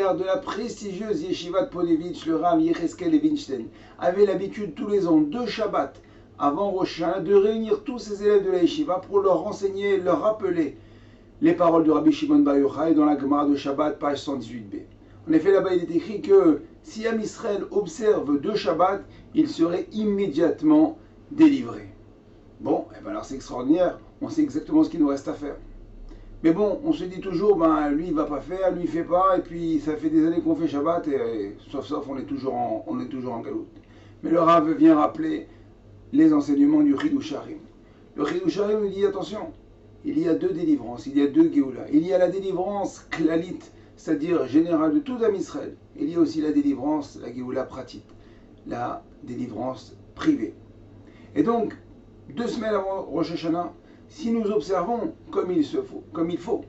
maire de la prestigieuse Yeshiva de Ponevitch, le Rav Yecheskel Levinstein, avait l'habitude tous les ans, 2 Shabbats avant Rosh Hashanah, de réunir tous ses élèves de la Yeshiva pour leur renseigner, leur rappeler les paroles de Rabbi Shimon Bar Yochai dans la Gemara de Shabbat, page 118b. En effet, là-bas, il est écrit que si Am Israël observe 2 Shabbats, il serait immédiatement délivré. Bon, et ben alors c'est extraordinaire, on sait exactement ce qu'il nous reste à faire. Mais bon, on se dit toujours, ben lui il va pas faire, lui il fait pas, et puis ça fait des années qu'on fait Shabbat, et sauf on est toujours en galoute. Mais le Rav vient rappeler les enseignements du Chidush Harim. Le Chidush Harim nous dit attention, il y a 2 délivrances, il y a 2 Géoulas. Il y a la délivrance klalite, c'est-à-dire générale de tout Am Israël. Il y a aussi la délivrance, la Géoula pratique, la délivrance privée. Et donc, 2 semaines avant Rosh Hashanah, si nous observons comme il faut,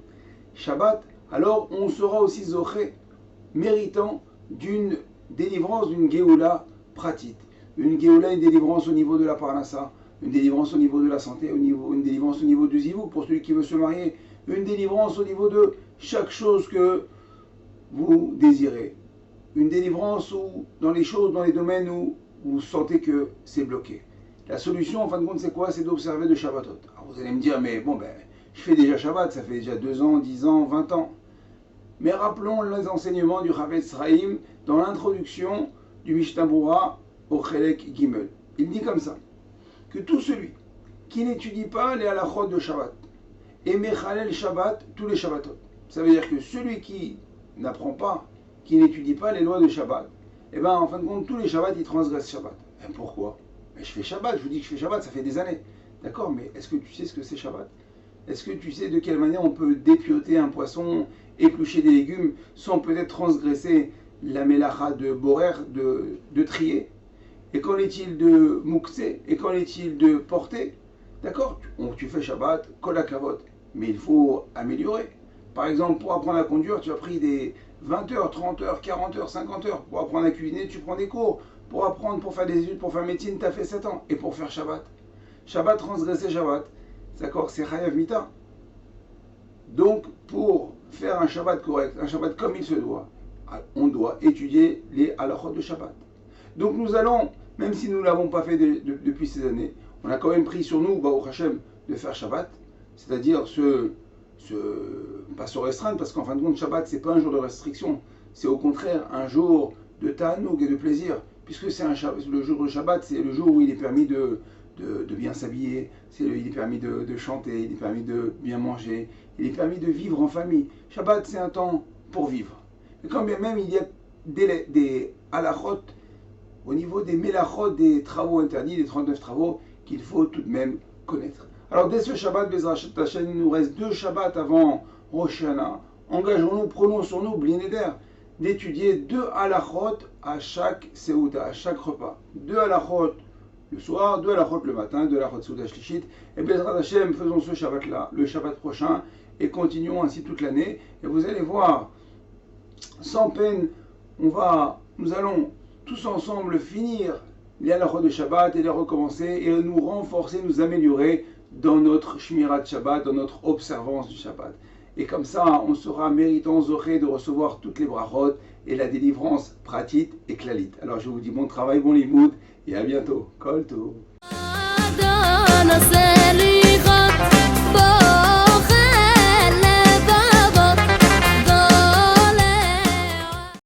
Shabbat, alors on sera aussi zoché, méritant d'une délivrance, d'une Géoula pratique. Une Géoula, une délivrance au niveau de la Parnassa, une délivrance au niveau de la santé, une délivrance au niveau du Zivou pour celui qui veut se marier, une délivrance au niveau de chaque chose que vous désirez. Une délivrance dans les choses, dans les domaines où vous sentez que c'est bloqué. La solution, en fin de compte, c'est quoi? C'est d'observer de Shabbatot. Alors vous allez me dire, mais bon, je fais déjà Shabbat, ça fait déjà 2 ans, 10 ans, 20 ans. Mais rappelons les enseignements du Chavetz Chaim dans l'introduction du Mishnah Berurah au Chelek Gimel. Il dit comme ça, que tout celui qui n'étudie pas les halachot de Shabbat et mechalel Shabbat tous les Shabbatot, ça veut dire que celui qui n'apprend pas, qui n'étudie pas les lois de Shabbat, et bien en fin de compte, tous les Shabbats, il transgresse Shabbat. Et pourquoi? Mais je fais Shabbat, je vous dis que je fais Shabbat, ça fait des années. D'accord, mais est-ce que tu sais ce que c'est Shabbat? Est-ce que tu sais de quelle manière on peut dépioter un poisson, éplucher des légumes, sans peut-être transgresser la mélacha de borer, de trier? Et qu'en est-il de mouktsé? Et qu'en est-il de porter? D'accord, tu fais Shabbat, kol hakavod, mais il faut améliorer. Par exemple, pour apprendre à conduire, tu as pris des 20 heures, 30 heures, 40 heures, 50 heures. Pour apprendre à cuisiner, tu prends des cours. Pour apprendre, pour faire des études, pour faire médecine, tu as fait 7 ans. Et pour faire Shabbat, transgresser Shabbat, d'accord, c'est Chayav Mita. Donc, pour faire un Shabbat correct, un Shabbat comme il se doit, on doit étudier les halachot de Shabbat. Donc nous allons, même si nous ne l'avons pas fait depuis ces années, on a quand même pris sur nous, Baruch Hashem, de faire Shabbat, c'est-à-dire pas se restreindre, parce qu'en fin de compte, Shabbat, c'est pas un jour de restriction, c'est au contraire un jour de ta'anoug et de plaisir, puisque c'est le jour de Shabbat, c'est le jour où il est permis de bien s'habiller, il est permis de chanter, il est permis de bien manger, il est permis de vivre en famille. Shabbat, c'est un temps pour vivre. Et quand bien même il y a des halachot, au niveau des mélachot, des travaux interdits, des 39 travaux, qu'il faut tout de même connaître. Alors dès ce Shabbat, Bezrat Hashem, il nous reste 2 Shabbats avant Rosh Hashanah. Engageons-nous, prenons sur nous, Bli Neder, d'étudier 2 halachot à chaque Seuda, à chaque repas. 2 halachot le soir, 2 halachot le matin, 2 halachot Seuda Shlishit. Et Bezrat Hashem, faisons ce Shabbat-là, le Shabbat prochain, et continuons ainsi toute l'année. Et vous allez voir, sans peine, nous allons tous ensemble finir les halachot de Shabbat et les recommencer et nous renforcer, nous améliorer dans notre Shmirat Shabbat, dans notre observance du Shabbat. Et comme ça, on sera méritant zoré de recevoir toutes les brachot et la délivrance pratique et klalit. Alors je vous dis bon travail, bon limoud et à bientôt. Kol tov.